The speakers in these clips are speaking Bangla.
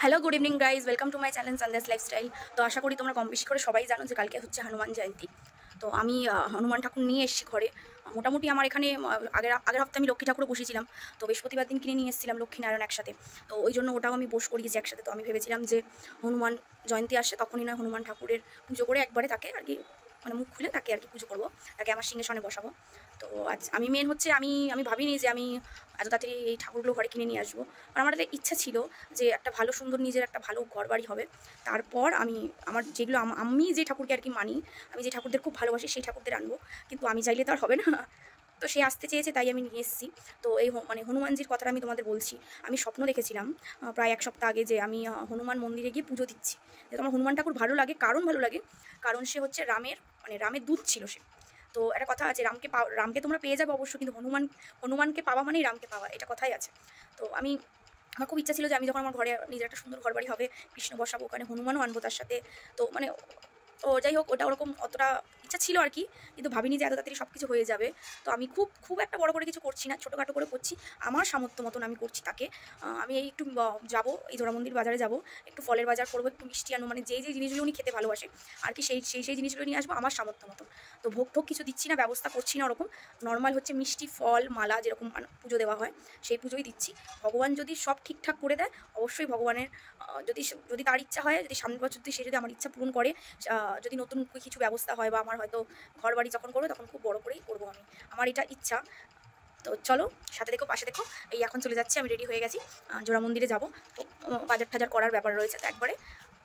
Hello good evening guys, welcome to my channel Sunday's lifestyle. তো আশা করি তোমরা কম বেশি করে সবাই জানো যে কালকে হচ্ছে হনুমান জয়ন্তী। তো আমি হনুমান ঠাকুর নিয়ে এসেছি ঘরে। মোটামুটি আমার এখানে আগের হপ্তাহে আমি লক্ষ্মী ঠাকুরও বসেছিলাম। তো বৃহস্পতিবার দিন কিনে নিয়ে এসেছিলাম লক্ষ্মী নারায়ণ একসাথে। তো ওই জন্য ওটাও আমি বস করিয়েছি একসাথে। তো আমি ভেবেছিলাম যে হনুমান জয়ন্তী আসছে তখনই না হনুমান ঠাকুরের পুজো করে একবারে তাকে আর কি মানে মুখ খুলে তাকে আর কি পুজো করবো, তাকে আমার সিংহাসনে বসাবো। তো আজ আমি মেন হচ্ছে আমি ভাবিনি যে আমি এত তাড়াতাড়ি এই ঠাকুরগুলো ঘরে কিনে নিয়ে আসবো। আর আমার একটা ইচ্ছা ছিল যে একটা ভালো সুন্দর নিজের একটা ভালো ঘর বাড়ি হবে, তারপর আমি আমার যেগুলো আমি যে ঠাকুরকে আর কি মানি, আমি যে ঠাকুরদের খুব ভালোবাসি সেই ঠাকুরদের আনবো। কিন্তু আমি চাইলে তো আর হবে না, তো সে আসতে চেয়েছে তাই আমি নিয়ে এসেছি। তো এই মানে হনুমানজির কথাটা আমি তোমাদের বলছি। আমি স্বপ্ন দেখেছিলাম প্রায় এক সপ্তাহ আগে যে আমি হনুমান মন্দিরে গিয়ে পুজো দিচ্ছি। যেহেতু আমার হনুমান ঠাকুর ভালো লাগে, ভালো লাগে কারণ সে হচ্ছে রামের দূত ছিল সে। তো একটা কথা আছে, রামকে তোমরা পেয়ে যাবে অবশ্যই, কিন্তু হনুমানকে পাওয়া মানেই রামকে পাওয়া, এটা কথাই আছে। তো আমার খুব ইচ্ছা ছিল যে আমি যখন আমার ঘরে নিজের একটা সুন্দর ঘরবাড়ি হবে, কৃষ্ণ বসাবো, ওখানে হনুমানও আনবো তার সাথে। তো তো যাই হোক, ওটা ওরকম অতটা ইচ্ছা ছিল আর কি, কিন্তু ভাবিনি যে এত তাড়াতাড়ি সব কিছু হয়ে যাবে। তো আমি খুব একটা বড় করে কিছু করছি না, ছোটোখাটো করে করছি, আমার সামর্থ্য মতন আমি করছি তাকে। আমি এই একটু যাবো, এই জোড়া মন্দির বাজারে যাব, একটু ফলের বাজার করবো, একটু মিষ্টি আনো, মানে যেই জিনিসগুলো উনি খেতে ভালোবাসে আর কি সেই জিনিসগুলো নিয়ে আসবো আমার সামর্থ্য মতন। তো ভোগ কিছু দিচ্ছি না, ব্যবস্থা করছি না ওরকম, নর্মাল হচ্ছে মিষ্টি ফল মালা যেরকম পুজো দেওয়া হয় সেই পুজোই দিচ্ছি। ভগবান যদি সব ঠিকঠাক করে দেয়, অবশ্যই ভগবানের যদি তার ইচ্ছা হয়, যদি সামনের বছর সে যদি আমার ইচ্ছা পূরণ করে, যদি নতুন কিছু ব্যবস্থা হয় বা আমার হয়তো ঘর বাড়ি যখন করবো তখন খুব বড় করেই করবো, আমার এটা ইচ্ছা। তো চলো সাথে দেখো পাশে দেখো, এই এখন চলে যাচ্ছি, আমি রেডি হয়ে গেছি, জোড়া মন্দিরে যাবো। তো বাজার টাজার করার ব্যাপার রয়েছে, তো একবারে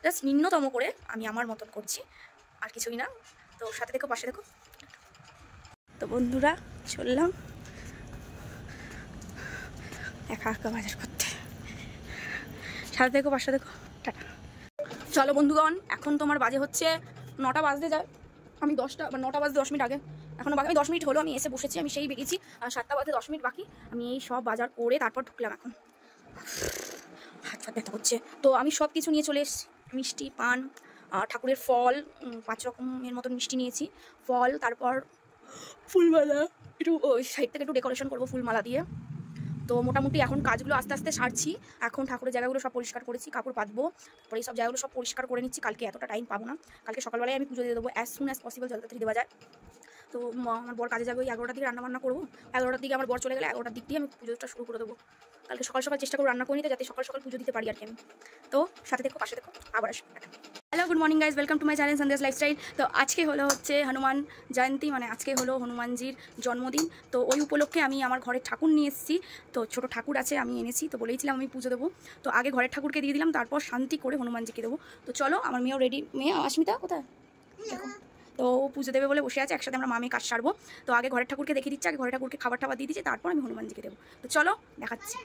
জাস্ট নিম্নতম করে আমি আমার মতন করছি, আর কিছুই না। তো সাথে দেখো পাশে দেখো। তো বন্ধুরা চললাম একা বাজার করতে, সাথে দেখো পাশে দেখো, টাটা। চলো বন্ধুগণ, এখন তোমার বাজে হচ্ছে 9টা বাজতে যায়, আমি 9টা বাজতে 10 মিনিট আগে, এখনও বাকি 10 মিনিট হলো আমি এসে বসেছি, আমি সেই বেরিয়েছি, 7টা বাজতে 10 মিনিট বাকি, আমি এই সব বাজার করে তারপর ঢুকলাম। এখন হাত ব্যথা হচ্ছে। তো আমি সব কিছু নিয়ে চলে এসেছি, মিষ্টি পান, ঠাকুরের ফল, 5 রকমের মতন মিষ্টি নিয়েছি, ফল, তারপর ফুলমালা, একটু ওই সাইড থেকে একটু ডেকোরেশন করবো ফুলমালা দিয়ে। তো মোটামুটি এখন কাজগুলো আস্তে আস্তে সারছি, এখন ঠাকুরের জায়গাগুলো সব পরিষ্কার করেছি, কাপড় পাতবো, তারপরে এই সব জায়গাগুলো সব পরিষ্কার করে নিচ্ছি। কালকে এতটা টাইম পাবো না, কালকে সকালবেলায় আমি পুজো দিয়ে দেবো, অ্যাজ সুন অ্যাজ পসিবল, যত তাড়াতাড়ি দেওয়া যায়। তো আমার বর কাজে যাবে, ওই 11টার দিকে রান্নাবান্না করবো, 11টার দিকে আমার বর চলে গেলে 11টার দিক দিয়ে আমি পুজোটা শুরু করে দেবো। কালকে সকাল সকাল চেষ্টা করবো রান্না করে নিতে, যাতে সকাল সকাল পুজো দিতে পারি আর কি আমি। তো সাথে দেখো পাশে দেখো, আবার আসবো। Hello good morning guys, welcome to my channel Sunday's lifestyle. তো আজকে হচ্ছে হনুমান জয়ন্তী, মানে আজকে হলো হনুমানজির জন্মদিন। তো ওই উপলক্ষে আমি আমার ঘরের ঠাকুর নিয়ে এসেছি। তো ছোটো ঠাকুর আছে, আমি এনেছি, তো বলেইছিলাম আমি পুজো দেবো। তো আগে ঘরের ঠাকুরকে দিয়ে দিলাম, তারপর শান্তি করে হনুমানজিকে দেবো। তো চলো, আমার মেয়েও রেডি, মেয়ে অস্মিতা কোথায় দেখো, তো পুজো দেবে বলে বসে আছে, একসাথে আমরা মামে কাজ সারবো। তো আগে ঘরের ঠাকুরকে দেখিয়ে দিচ্ছি, আগে ঘরের ঠাকুরকে খাবার দিয়ে দিচ্ছি, তারপর আমি হনুমানজিকে দেবো। তো চলো দেখাচ্ছি।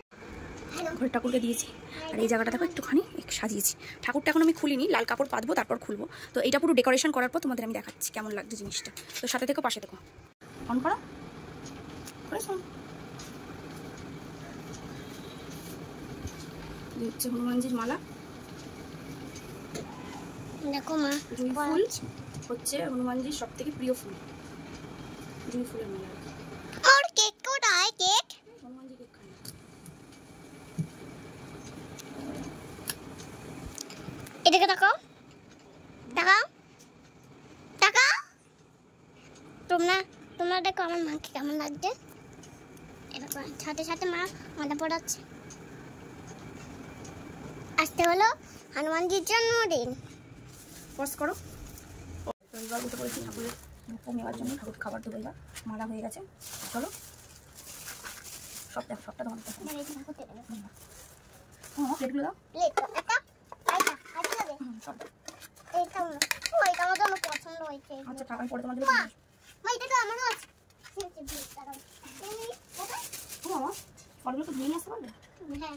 ঘরের ঠাকুরকে দিয়েছি, আর এই জায়গাটা দেখো একটুখানি সাজিয়েছি। ঠাকুরটা এখন আমি খুলিনি, লাল কাপড় পাতবো তারপর খুলবো। তো এইটা পুরো ডেকোরেশন করার পর তোমাদের আমি দেখাচ্ছি কেমন লাগছে জিনিসটা। তো সাথে দেখো পাশে দেখো, অন করো, হচ্ছে হনুমানজির মালা, দেখো মা, জুঁই ফুল হচ্ছে হনুমানজির সব থেকে প্রিয় ফুল, জুঁই ফুলের মালা। और केक কোথায়? কেক হনুমানজি কেক খায়, এদিকে তাকাও, তাকাও তাকাও, তোমরা দেখো আমার মাকে কেমন লাগছে। এরকম সাথে সাথে মা মাথা পড়াচ্ছে। আজকে হলো হনুমানজির জন্মদিন। পজ করো। এবার উঠে পড়েছি ঠাকুরের ভোগ নেওয়ার জন্য, ঠাকুর খাবার দেবো, এবার মালা হয়ে গেছে। চলো সবটা তোমার প্লেটগুলো দাও, আচ্ছা টাকা পরে তোমার জন্য ফলগুলো তো ধুয়ে নিয়ে আসতে পারবে। হ্যাঁ,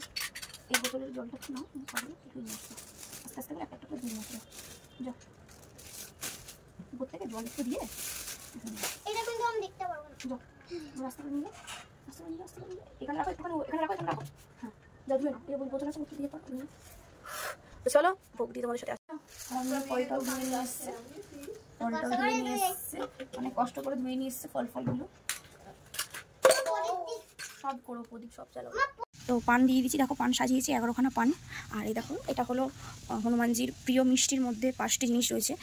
এই বোতলের জলটা একটু নাও, ফলগুলো ধুয়ে নিয়ে আসতে আস্তে আস্তে করে একটা করে ধুয়ে নিয়ে আসতে যাও, উপর থেকে জল একটু দিয়ে এটা কিন্তু আমি দেখতে পারবো না। যাও রাস্তা করে নিয়ে এখানে রাখো, এখানে রাখো হ্যাঁ, যাও ধুয়ে নাও, এই বোতল আছে দিয়ে পারো। তো চলো ভোগ দিয়ে তোমাদের সাথে আসো। ফলটাও ধুয়ে নিয়ে এসছে, অনেক কষ্ট করে ধুয়ে নিয়ে এসছে ফলগুলো, সব করো প্রদীপ সব চালাবো। তো পান দিয়ে দিচ্ছি, দেখো পান সাজিয়েছি 11খানা পান। আর এই দেখো এটা হলো হনুমানজির প্রিয় মিষ্টির মধ্যে 5টি জিনিস রয়েছে,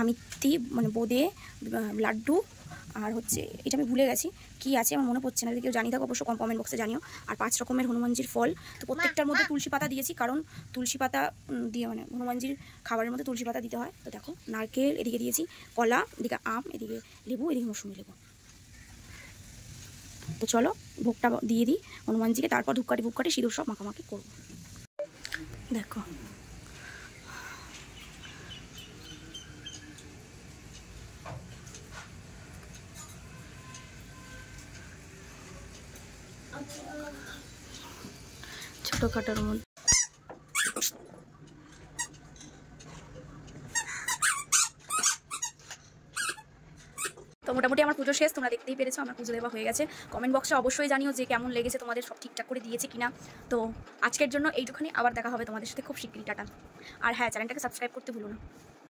আমিত্তি মানে বোঁদে, লাড্ডু, আর হচ্ছে এটা আমি ভুলে গেছি কি আছে, আমার মনে পড়ছে না, যদি কেউ জানি থাকো অবশ্য কমেন্ট বক্সে জানিও। আর 5 রকমের হনুমানজির ফল। তো প্রত্যেকটার মধ্যে তুলসী পাতা দিয়েছি, কারণ তুলসী পাতা দিয়ে মানে হনুমানজির খাবারের মধ্যে তুলসী পাতা দিতে হয়। তো দেখো নারকেল এদিকে দিয়েছি, কলা, এদিকে আম, এদিকে লেবু, এদিকে মৌসুমি লেবু। তো চলো ভোগটা দিয়ে দিই হনুমানজিকে, তারপর ধূপকাঠি সিঁদুর সব মাখামাখি করবো। দেখো ছোটোখাটোর মধ্যে। তো মোটামুটি আমার পুজো শেষ, তোমরা দেখতেই পেরেছো আমার পুজো দেওয়া হয়ে গেছে। কমেন্ট বক্সে অবশ্যই জানিও যে কেমন লেগেছে তোমাদের, সব ঠিকঠাক করে দিয়েছে কিনা। তো আজকের জন্য এইটুখানি, আবার দেখা হবে তোমাদের সাথে খুব শিগগিরই। টাটা। আর হ্যাঁ, চ্যানেলটাকে সাবস্ক্রাইব করতে ভুলো না।